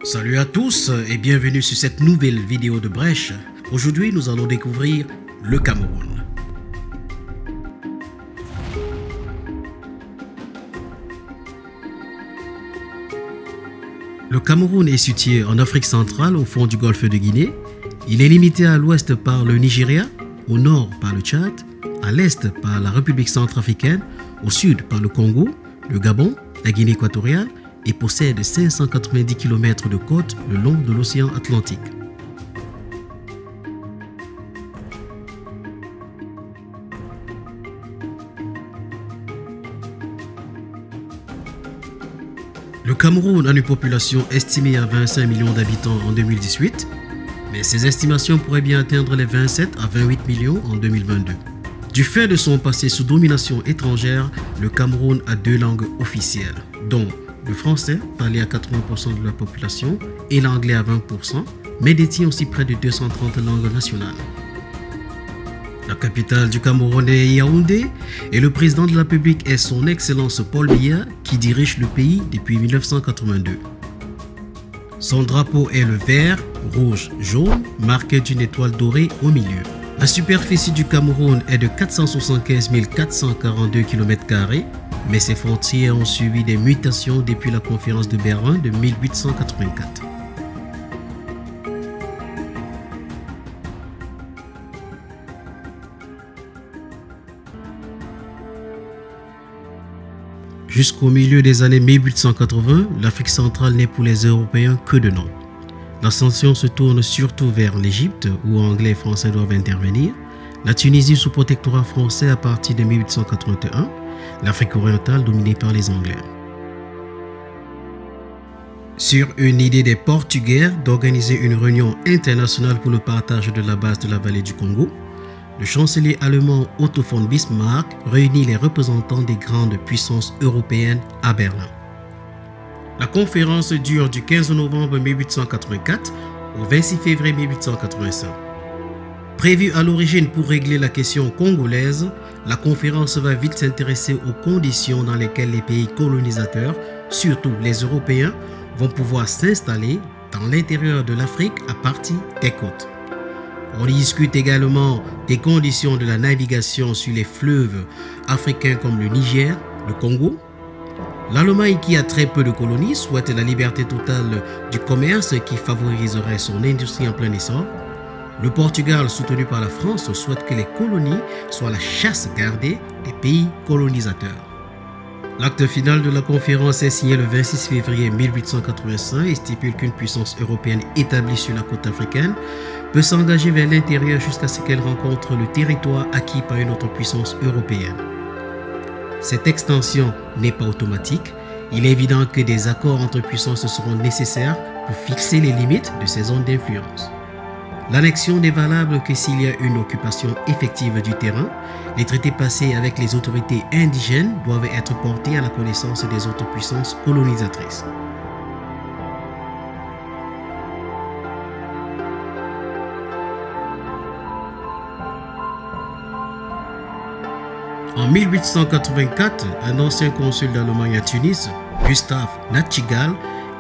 Salut à tous et bienvenue sur cette nouvelle vidéo de Brèche. Aujourd'hui, nous allons découvrir le Cameroun. Le Cameroun est situé en Afrique centrale au fond du golfe de Guinée. Il est limité à l'ouest par le Nigeria, au nord par le Tchad, à l'est par la République centrafricaine, au sud par le Congo, le Gabon, la Guinée équatoriale et possède 590 km de côte le long de l'océan Atlantique. Le Cameroun a une population estimée à 25 millions d'habitants en 2018, mais ces estimations pourraient bien atteindre les 27 à 28 millions en 2022. Du fait de son passé sous domination étrangère, le Cameroun a deux langues officielles, dont le français, parlé à 80% de la population, et l'anglais à 20%, mais détient aussi près de 230 langues nationales. La capitale du Cameroun est Yaoundé et le président de la République est son Excellence Paul Biya qui dirige le pays depuis 1982. Son drapeau est le vert, rouge, jaune, marqué d'une étoile dorée au milieu. La superficie du Cameroun est de 475 442 km², mais ses frontières ont subi des mutations depuis la conférence de Berlin de 1884. Jusqu'au milieu des années 1880, l'Afrique centrale n'est pour les Européens que de nom. L'ascension se tourne surtout vers l'Égypte, où Anglais et Français doivent intervenir, la Tunisie sous protectorat français à partir de 1881, l'Afrique orientale dominée par les Anglais. Sur une idée des Portugais d'organiser une réunion internationale pour le partage de la base de la vallée du Congo, le chancelier allemand Otto von Bismarck réunit les représentants des grandes puissances européennes à Berlin. La conférence dure du 15 novembre 1884 au 26 février 1885. Prévue à l'origine pour régler la question congolaise, la conférence va vite s'intéresser aux conditions dans lesquelles les pays colonisateurs, surtout les Européens, vont pouvoir s'installer dans l'intérieur de l'Afrique à partir des côtes. On y discute également des conditions de la navigation sur les fleuves africains comme le Niger, le Congo. L'Allemagne, qui a très peu de colonies, souhaite la liberté totale du commerce qui favoriserait son industrie en plein essor. Le Portugal, soutenu par la France, souhaite que les colonies soient la chasse gardée des pays colonisateurs. L'acte final de la conférence est signé le 26 février 1885 et stipule qu'une puissance européenne établie sur la côte africaine peut s'engager vers l'intérieur jusqu'à ce qu'elle rencontre le territoire acquis par une autre puissance européenne. Cette extension n'est pas automatique. Il est évident que des accords entre puissances seront nécessaires pour fixer les limites de ces zones d'influence. L'annexion n'est valable que s'il y a une occupation effective du terrain. Les traités passés avec les autorités indigènes doivent être portés à la connaissance des autres puissances colonisatrices. En 1884, un ancien consul d'Allemagne à Tunis, Gustav Nachtigal,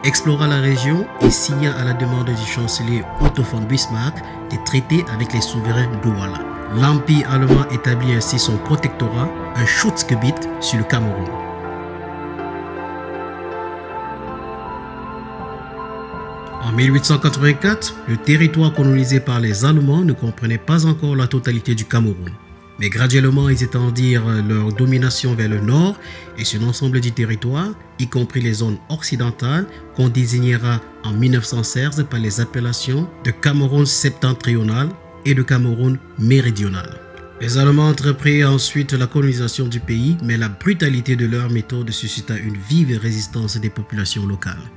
explora la région et signa à la demande du chancelier Otto von Bismarck des traités avec les souverains Douala. L'Empire allemand établit ainsi son protectorat, un Schutzgebiet, sur le Cameroun. En 1884, le territoire colonisé par les Allemands ne comprenait pas encore la totalité du Cameroun. Mais graduellement, ils étendirent leur domination vers le nord et sur l'ensemble du territoire, y compris les zones occidentales qu'on désignera en 1916 par les appellations de Cameroun septentrional et de Cameroun méridional. Les Allemands entreprirent ensuite la colonisation du pays, mais la brutalité de leur méthode suscita une vive résistance des populations locales.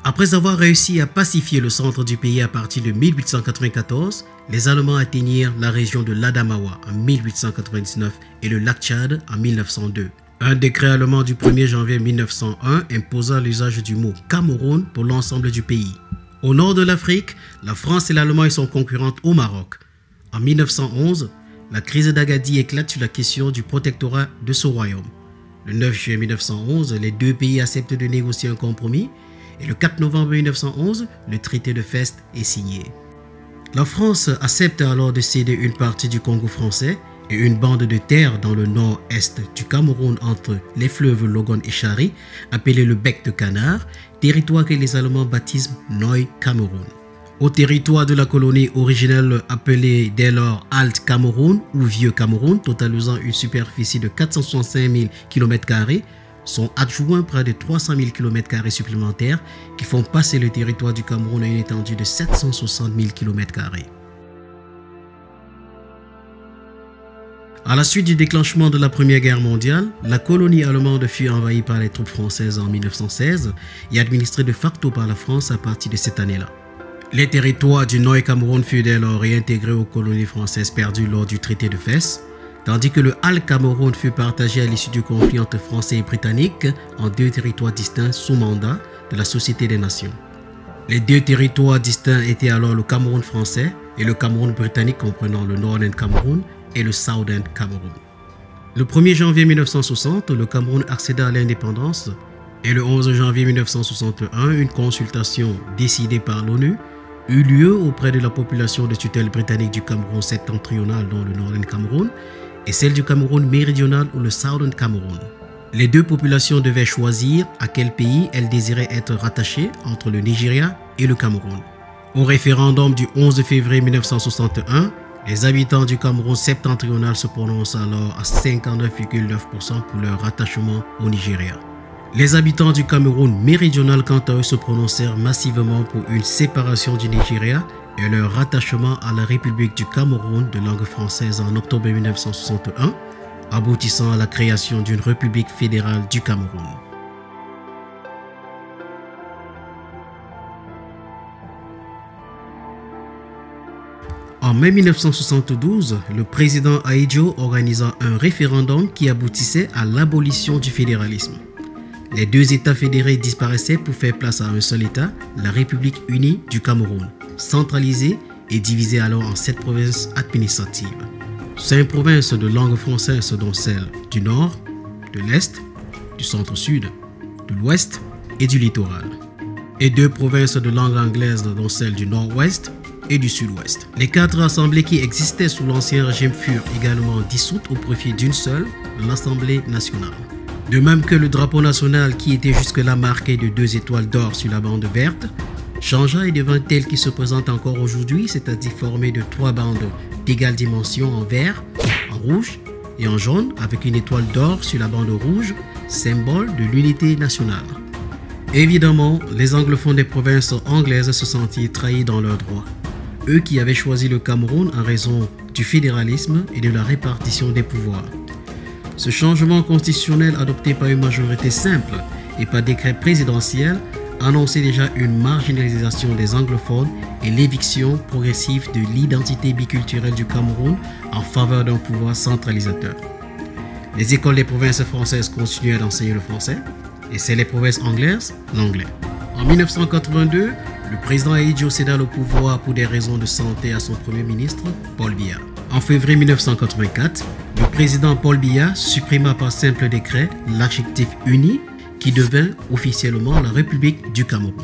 Après avoir réussi à pacifier le centre du pays à partir de 1894, les Allemands atteignirent la région de l'Adamawa en 1899 et le lac Tchad en 1902. Un décret allemand du 1er janvier 1901 imposa l'usage du mot Cameroun pour l'ensemble du pays. Au nord de l'Afrique, la France et l'Allemagne sont concurrentes au Maroc. En 1911, la crise d'Agadir éclate sur la question du protectorat de ce royaume. Le 9 juillet 1911, les deux pays acceptent de négocier un compromis Et le 4 novembre 1911, le traité de Fès est signé. La France accepte alors de céder une partie du Congo français et une bande de terre dans le nord-est du Cameroun entre les fleuves Logon et Chari, appelé le Bec de Canard, territoire que les Allemands baptisent Neu-Cameroun. Au territoire de la colonie originelle appelée dès lors Alt-Cameroun ou Vieux Cameroun, totalisant une superficie de 465 000 km², sont adjoints près de 300 000 km² supplémentaires qui font passer le territoire du Cameroun à une étendue de 760 000 km². À la suite du déclenchement de la Première Guerre mondiale, la colonie allemande fut envahie par les troupes françaises en 1916 et administrée de facto par la France à partir de cette année-là. Les territoires du Neu-Cameroun furent dès lors réintégrés aux colonies françaises perdues lors du traité de Fès, tandis que le Alt-Cameroun fut partagé à l'issue du conflit entre Français et Britanniques en deux territoires distincts sous mandat de la Société des Nations. Les deux territoires distincts étaient alors le Cameroun français et le Cameroun britannique comprenant le Northern Cameroun et le Southern Cameroun. Le 1er janvier 1960, le Cameroun accéda à l'indépendance et le 11 janvier 1961, une consultation décidée par l'ONU eut lieu auprès de la population de tutelle britannique du Cameroun septentrional dont le Northern Cameroun et celle du Cameroun méridional ou le Southern Cameroun. Les deux populations devaient choisir à quel pays elles désiraient être rattachées entre le Nigeria et le Cameroun. Au référendum du 11 février 1961, les habitants du Cameroun septentrional se prononcent alors à 59,9% pour leur rattachement au Nigeria. Les habitants du Cameroun méridional, quant à eux, se prononcèrent massivement pour une séparation du Nigeria et leur rattachement à la République du Cameroun de langue française en octobre 1961, aboutissant à la création d'une République fédérale du Cameroun. En mai 1972, le président Ahidjo organisa un référendum qui aboutissait à l'abolition du fédéralisme. Les deux États fédérés disparaissaient pour faire place à un seul État, la République unie du Cameroun, centralisée et divisée alors en 7 provinces administratives. 5 provinces de langue française dont celles du Nord, de l'Est, du Centre-Sud, de l'Ouest et du Littoral. Et 2 provinces de langue anglaise dont celles du Nord-Ouest et du Sud-Ouest. Les 4 assemblées qui existaient sous l'Ancien Régime furent également dissoutes au profit d'une seule, l'Assemblée nationale. De même que le drapeau national qui était jusque-là marqué de 2 étoiles d'or sur la bande verte, changea et devint tel qu'il se présente encore aujourd'hui, c'est-à-dire formé de 3 bandes d'égale dimension en vert, en rouge et en jaune avec une étoile d'or sur la bande rouge, symbole de l'unité nationale. Évidemment, les anglophones des provinces anglaises se sentirent trahis dans leurs droits. Eux qui avaient choisi le Cameroun en raison du fédéralisme et de la répartition des pouvoirs. Ce changement constitutionnel adopté par une majorité simple et par décret présidentiel annonçait déjà une marginalisation des anglophones et l'éviction progressive de l'identité biculturelle du Cameroun en faveur d'un pouvoir centralisateur. Les écoles des provinces françaises continuaient d'enseigner le français et c'est les provinces anglaises l'anglais. En 1982, le président Ahidjo céda le pouvoir pour des raisons de santé à son premier ministre, Paul Biya. En février 1984, le président Paul Biya supprima par simple décret l'adjectif uni qui devint officiellement la République du Cameroun.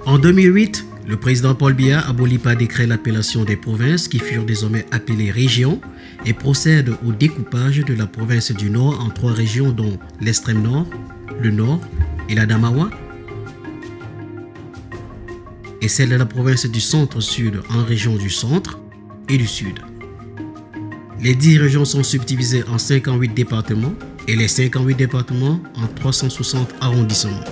En 2008, le président Paul Biya abolit par décret l'appellation des provinces qui furent désormais appelées régions et procède au découpage de la province du Nord en 3 régions dont l'extrême nord, le Nord et l'Adamawa, et celle de la province du Centre-Sud en régions du Centre et du Sud. Les 10 régions sont subdivisées en 58 départements et les 58 départements en 360 arrondissements.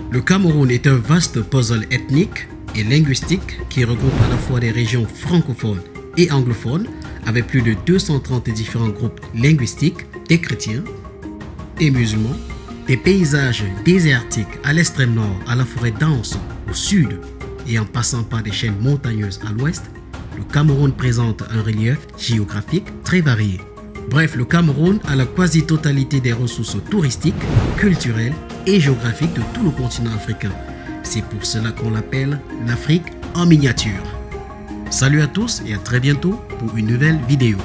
Le Cameroun est un vaste puzzle ethnique et linguistique qui regroupe à la fois des régions francophones et anglophones avec plus de 230 différents groupes linguistiques, des chrétiens, des musulmans, des paysages désertiques à l'extrême nord, à la forêt dense au sud et en passant par des chaînes montagneuses à l'ouest, le Cameroun présente un relief géographique très varié. Bref, le Cameroun a la quasi-totalité des ressources touristiques, culturelles et géographiques de tout le continent africain. C'est pour cela qu'on l'appelle l'Afrique en miniature. Salut à tous et à très bientôt pour une nouvelle vidéo.